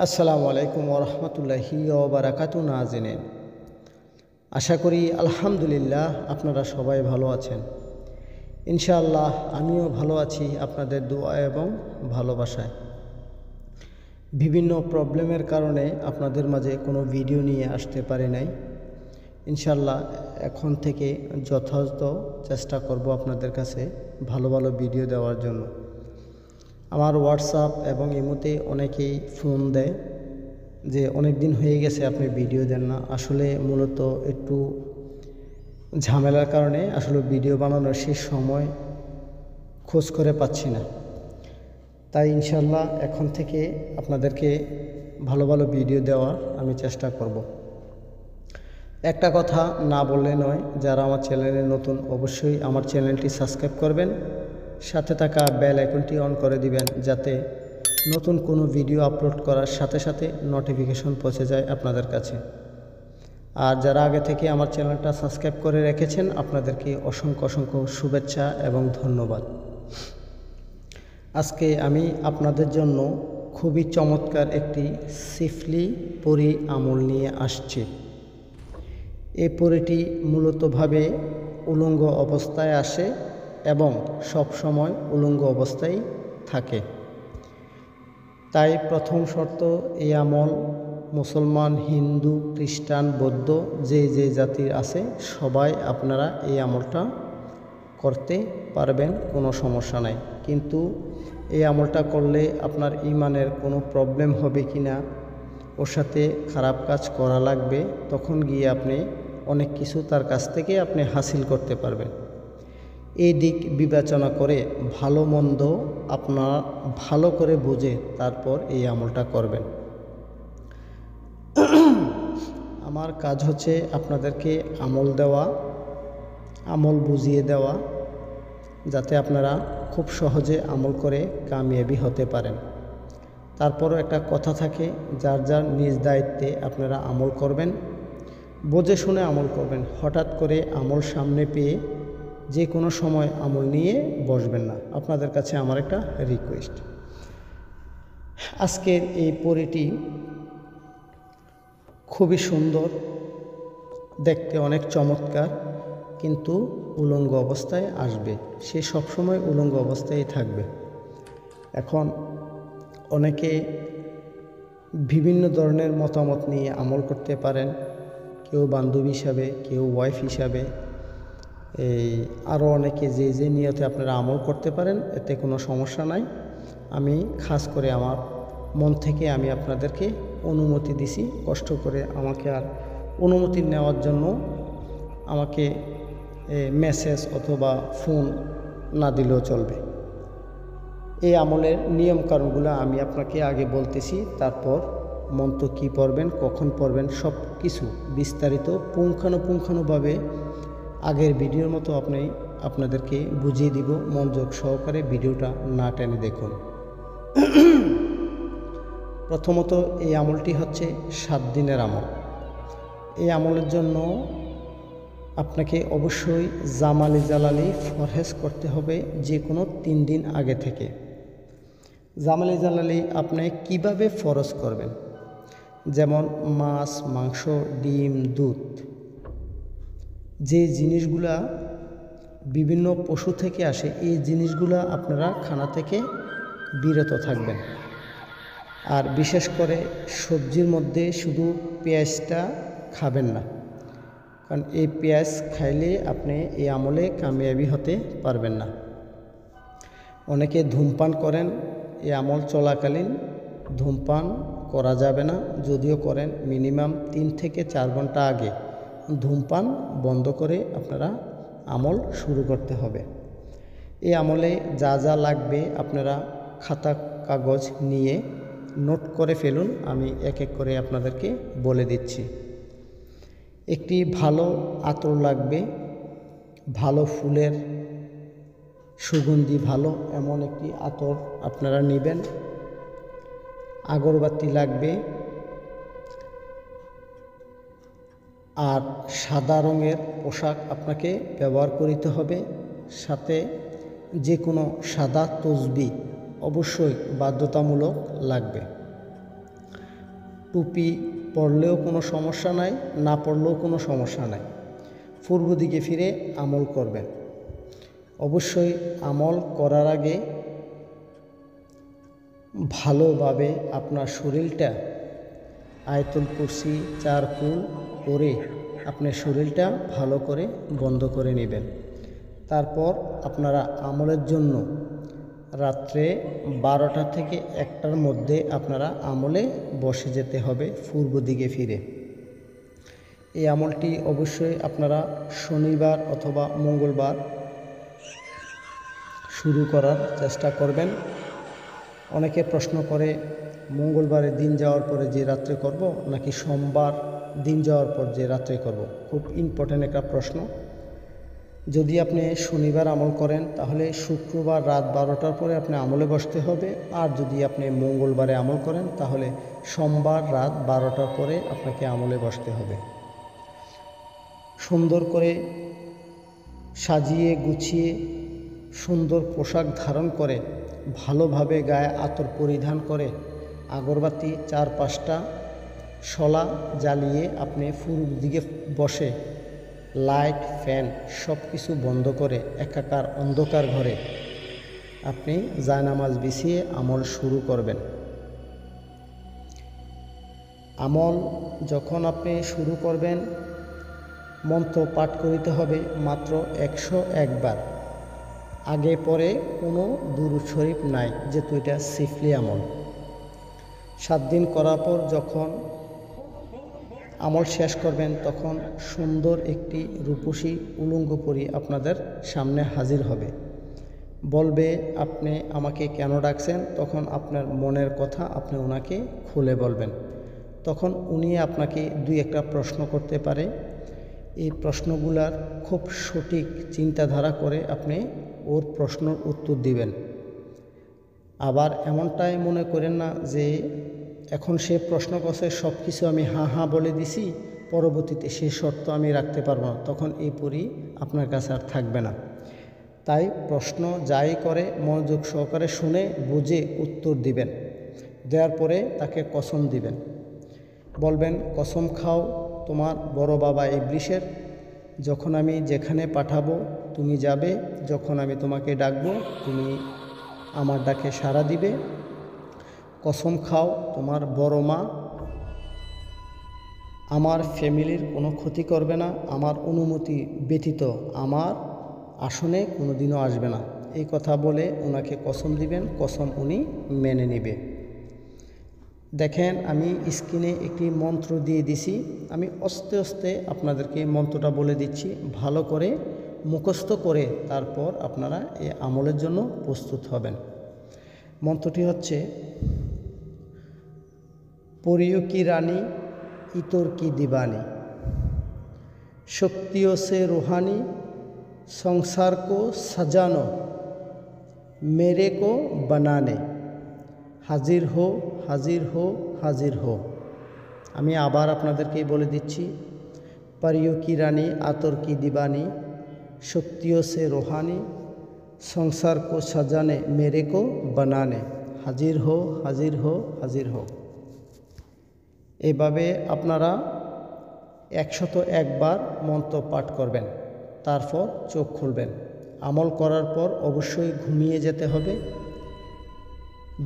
আসসালামু আলাইকুম ওরহমতুল্লাহি ওবারাকাতু নাজিনেন। আশা করি আলহামদুলিল্লাহ আপনারা সবাই ভালো আছেন। ইনশাআল্লাহ আমিও ভালো আছি আপনাদের দোয়া এবং ভালোবাসায়। বিভিন্ন প্রবলেমের কারণে আপনাদের মাঝে কোনো ভিডিও নিয়ে আসতে পারি নাই। ইনশাআল্লাহ এখন থেকে যথাযথ চেষ্টা করব আপনাদের কাছে ভালো ভালো ভিডিও দেওয়ার জন্য। আমার হোয়াটসঅ্যাপ এবং ইমোতে অনেকেই ফোন দেয় যে অনেক দিন হয়ে গেছে আপনি ভিডিও দেন না। আসলে মূলত একটু ঝামেলার কারণে আসলে ভিডিও বানানোর সেই সময় খোঁজ করে পাচ্ছি না। তাই ইনশাআল্লাহ এখন থেকে আপনাদেরকে ভালো ভালো ভিডিও দেওয়ার আমি চেষ্টা করব। একটা কথা না বললে নয়, যারা আমার চ্যানেলে নতুন অবশ্যই আমার চ্যানেলটি সাবস্ক্রাইব করবেন, সাথে থাকা বেল আইকনটি অন করে দিবেন যাতে নতুন কোনো ভিডিও আপলোড করার সাথে সাথে নোটিফিকেশন পৌঁছে যায় আপনাদের কাছে। আর যারা আগে থেকে আমার চ্যানেলটা সাবস্ক্রাইব করে রেখেছেন আপনাদেরকে অসংখ্য অসংখ্য শুভেচ্ছা এবং ধন্যবাদ। আজকে আমি আপনাদের জন্য খুবই চমৎকার একটি সিফলি পরি আমল নিয়ে আসছি। এই পরিটি মূলতভাবে উলঙ্গ অবস্থায় আসে এবং সব সময় উলঙ্গ অবস্থায় থাকে। তাই প্রথম শর্ত, এই আমল মুসলমান, হিন্দু, খ্রিস্টান, বৌদ্ধ যে জাতির আছে সবাই আপনারা এই আমলটা করতে পারবেন, কোনো সমস্যা নাই। কিন্তু এই আমলটা করলে আপনার ইমানের কোনো প্রবলেম হবে কি না, ওর সাথে খারাপ কাজ করা লাগবে, তখন গিয়ে আপনি অনেক কিছু তার কাছ থেকে আপনি হাসিল করতে পারবেন। এই দিক বিবেচনা করে ভালো মন্দ আপনারা ভালো করে বুঝে তারপর এই আমলটা করবেন। আমার কাজ হচ্ছে আপনাদেরকে আমল দেওয়া, আমল বুঝিয়ে দেওয়া, যাতে আপনারা খুব সহজে আমল করে কামিয়াবি হতে পারেন। তারপরও একটা কথা থাকে, যার যার নিজ দায়িত্বে আপনারা আমল করবেন, বুঝে শুনে আমল করবেন। হঠাৎ করে আমল সামনে পেয়ে যে কোনো সময় আমল নিয়ে বসবেন না। আপনাদের কাছে আমার একটা রিকোয়েস্ট। আজকের এই পরিটি খুবই সুন্দর, দেখতে অনেক চমৎকার, কিন্তু উলঙ্গ অবস্থায় আসবে। সে সবসময় উলঙ্গ অবস্থায় থাকবে। এখন অনেকে বিভিন্ন ধরনের মতামত নিয়ে আমল করতে পারেন, কেউ বান্ধবী হিসাবে, কেউ ওয়াইফ হিসাবে, আরও অনেকে যে নিয়তে আপনারা আমল করতে পারেন, এতে কোনো সমস্যা নাই। আমি খাস করে আমার মন থেকে আমি আপনাদেরকে অনুমতি দিছি। কষ্ট করে আমাকে আর অনুমতি নেওয়ার জন্য আমাকে মেসেজ অথবা ফোন না দিলেও চলবে। এই আমলের নিয়মকানুনগুলো আমি আপনাকে আগে বলতেছি, তারপর মন্ত্র কী পড়বেন, কখন পড়বেন, সব কিছু বিস্তারিত পুঙ্খানুপুঙ্খানুভাবে আগের ভিডিওর মতো আপনাদেরকে বুঝিয়ে দিব। মনোযোগ সহকারে ভিডিওটা না টেনে দেখুন। প্রথমত এই আমলটি হচ্ছে 7 দিনের আমল। এই আমলের জন্য আপনাকে অবশ্যই জামালি জালালি ফরহেজ করতে হবে যে কোনো 3 দিন আগে থেকে। জামালি জালালি আপনি কিভাবে ফরজ করবেন, যেমন মাছ, মাংস, ডিম, দুধ, যে জিনিসগুলা বিভিন্ন পশু থেকে আসে, এই জিনিসগুলা আপনারা খানা থেকে বিরত থাকবেন। আর বিশেষ করে সবজির মধ্যে শুধু পেঁয়াজটা খাবেন না, কারণ এই পেঁয়াজ খাইলে আপনি এই আমলে কামিয়াবি হতে পারবেন না। অনেকে ধূমপান করেন, এই আমল চলাকালীন ধূমপান করা যাবে না। যদিও করেন, মিনিমাম 3 থেকে 4 ঘন্টা আগে ধূমপান বন্ধ করে আপনারা আমল শুরু করতে হবে। এই আমলে যা যা লাগবে আপনারা খাতা কাগজ নিয়ে নোট করে ফেলুন। আমি এক এক করে আপনাদেরকে বলে দিচ্ছি। একটি ভালো আতর লাগবে, ভালো ফুলের সুগন্ধি ভালো এমন একটি আতর আপনারা নেবেন। আগরবাতি লাগবে, আর সাদা রঙের পোশাক আপনাকে ব্যবহার করতে হবে। সাথে যে কোনো সাদা তসবি অবশ্যই বাধ্যতামূলক লাগবে। টুপি পরলেও কোনো সমস্যা নাই, না পরলেও কোনো সমস্যা নাই। পূর্ব দিকে ফিরে আমল করবেন। অবশ্যই আমল করার আগে ভালোভাবে আপনার শরীরটা আয়াতুল কুরসি 4 কুল পরে আপনার শরীরটা ভালো করে বন্ধ করে নেবেন। তারপর আপনারা আমলের জন্য রাত্রে 12টা থেকে 1টার মধ্যে আপনারা আমলে বসে যেতে হবে পূর্ব দিকে ফিরে। এই আমলটি অবশ্যই আপনারা শনিবার অথবা মঙ্গলবার শুরু করার চেষ্টা করবেন। অনেকে প্রশ্ন করে মঙ্গলবারের দিন যাওয়ার পরে যে রাত্রে করব নাকি সোমবার দিন যাওয়ার পর যে রাত্রে করব। খুব ইম্পর্ট্যান্ট একটা প্রশ্ন। যদি আপনি শনিবার আমল করেন তাহলে শুক্রবার রাত 12টার পরে আপনি আমলে বসতে হবে, আর যদি আপনি মঙ্গলবারে আমল করেন তাহলে সোমবার রাত 12টার পরে আপনাকে আমলে বসতে হবে। সুন্দর করে সাজিয়ে গুছিয়ে সুন্দর পোশাক ধারণ করে ভালোভাবে গায়ে আতর পরিধান করে আগরবাতি 4-5টা শলা জ্বালিয়ে আপনি পূর্ব দিকে বসে লাইট ফ্যান সব কিছু বন্ধ করে একাকার অন্ধকার ঘরে আপনি জায়নামাজ বিছিয়ে আমল শুরু করবেন। আমল যখন আপনি শুরু করবেন মন্ত্র পাঠ করিতে হবে মাত্র 101 বার। আগে পরে কোনো দুরূদ শরীফ নাই, যেহেতু এটা সিফলি আমল। 7 দিন করার পর যখন আমল শেষ করবেন তখন সুন্দর একটি রূপসী উলঙ্গ পরী আপনাদের সামনে হাজির হবে। বলবে আপনি আমাকে কেন ডাকছেন, তখন আপনার মনের কথা আপনি ওনাকে খুলে বলবেন। তখন উনি আপনাকে 2-1টা প্রশ্ন করতে পারে। এই প্রশ্নগুলার খুব সঠিক চিন্তাধারা করে আপনি ওর প্রশ্নের উত্তর দিবেন। আবার এমনটাই মনে করেন না যে এখন সে প্রশ্ন করছে সব কিছু আমি হ্যাঁ হ্যাঁ বলে দিছি, পরবর্তীতে সে শর্ত আমি রাখতে পারবো না, তখন এই পরি আপনার কাছে আর থাকবে না। তাই প্রশ্ন যাই করে মনোযোগ সহকারে শুনে বুঝে উত্তর দিবেন। দেওয়ার পরে তাকে কসম দিবেন। বলবেন কসম খাও তোমার বড় বাবা ইবলিসের, যখন আমি যেখানে পাঠাবো তুমি যাবে, যখন আমি তোমাকে ডাকবো তুমি আমার ডাকে সাড়া দিবে। কসম খাও তোমার বড় মা আমার ফ্যামিলির কোনো ক্ষতি করবে না, আমার অনুমতি ব্যতীত আমার আসনে কোনো দিনও আসবে না। এই কথা বলে ওনাকে কসম দিবেন, কসম উনি মেনে নেবে। দেখেন আমি স্ক্রিনে একটি মন্ত্র দিয়ে দিছি, আমি আস্তে আস্তে আপনাদেরকে মন্ত্রটা বলে দিচ্ছি, ভালো করে মুখস্থ করে তারপর আপনারা এই আমলের জন্য প্রস্তুত হবেন। মন্ত্রটি হচ্ছে পরিও কি রানী ইতর কি দিবাनी, शक्तियों से रूहानी संसार को सजानो मेरे को बनाने, हाजिर हो हाजिर हो हाजिर हो। আমি আবার আপনাদেরকে বলে দিচ্ছি, परियों की रानी आतर की दीवानी, शक्तियों से रूहानी संसार को सजाने मेरे को बनाने, हाजिर हो हाजिर हो हाजिर हो। এইভাবে আপনারা 101 বার মন্ত্র পাঠ করবেন, তারপর চোখ খুলবেন। আমল করার পর অবশ্যই ঘুমিয়ে যেতে হবে।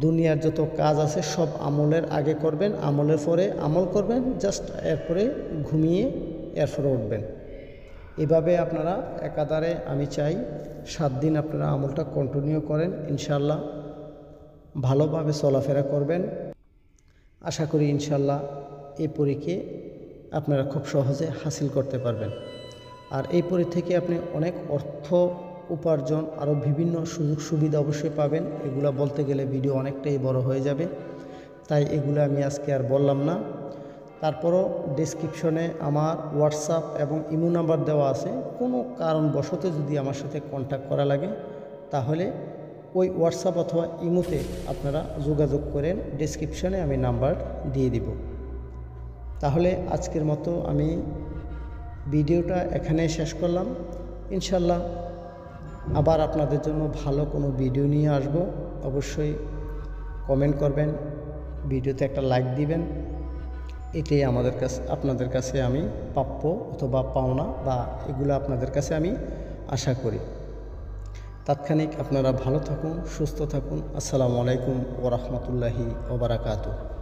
দুনিয়ার যত কাজ আছে সব আমলের আগে করবেন, আমলের পরে আমল করবেন, জাস্ট এরপরে ঘুমিয়ে এরপরে উঠবেন। এভাবে আপনারা একাধারে আমি চাই 7 দিন আপনারা আমলটা কন্টিনিউ করেন, ইনশাল্লাহ ভালোভাবে চলাফেরা করবেন। আশা করি ইনশাল্লাহ এই পরীকে আপনারা খুব সহজে হাসিল করতে পারবেন। আর এই পরী থেকে আপনি অনেক অর্থ উপার্জন আরও বিভিন্ন সুযোগ সুবিধা অবশ্যই পাবেন। এগুলা বলতে গেলে ভিডিও অনেকটাই বড় হয়ে যাবে, তাই এগুলো আমি আজকে আর বললাম না। তারপরও ডেসক্রিপশনে আমার হোয়াটসঅ্যাপ এবং ইমো নাম্বার দেওয়া আছে। কোনো কারণবশত যদি আমার সাথে কন্ট্যাক্ট করা লাগে তাহলে ওই হোয়াটসঅ্যাপ অথবা ইমোতে আপনারা যোগাযোগ করেন, ডেসক্রিপশনে আমি নাম্বার দিয়ে দিব। তাহলে আজকের মতো আমি ভিডিওটা এখানে শেষ করলাম। ইনশাল্লাহ আবার আপনাদের জন্য ভালো কোনো ভিডিও নিয়ে আসব। অবশ্যই কমেন্ট করবেন, ভিডিওতে একটা লাইক দিবেন। এটাই আপনাদের কাছে আমি প্রাপ্য অথবা পাওনা, বা এগুলো আপনাদের কাছে আমি আশা করি। তাৎক্ষণিক আপনারা ভালো থাকুন, সুস্থ থাকুন। আসসালামু আলাইকুম ওয়া রাহমাতুল্লাহি ওয়া বারাকাতুহু।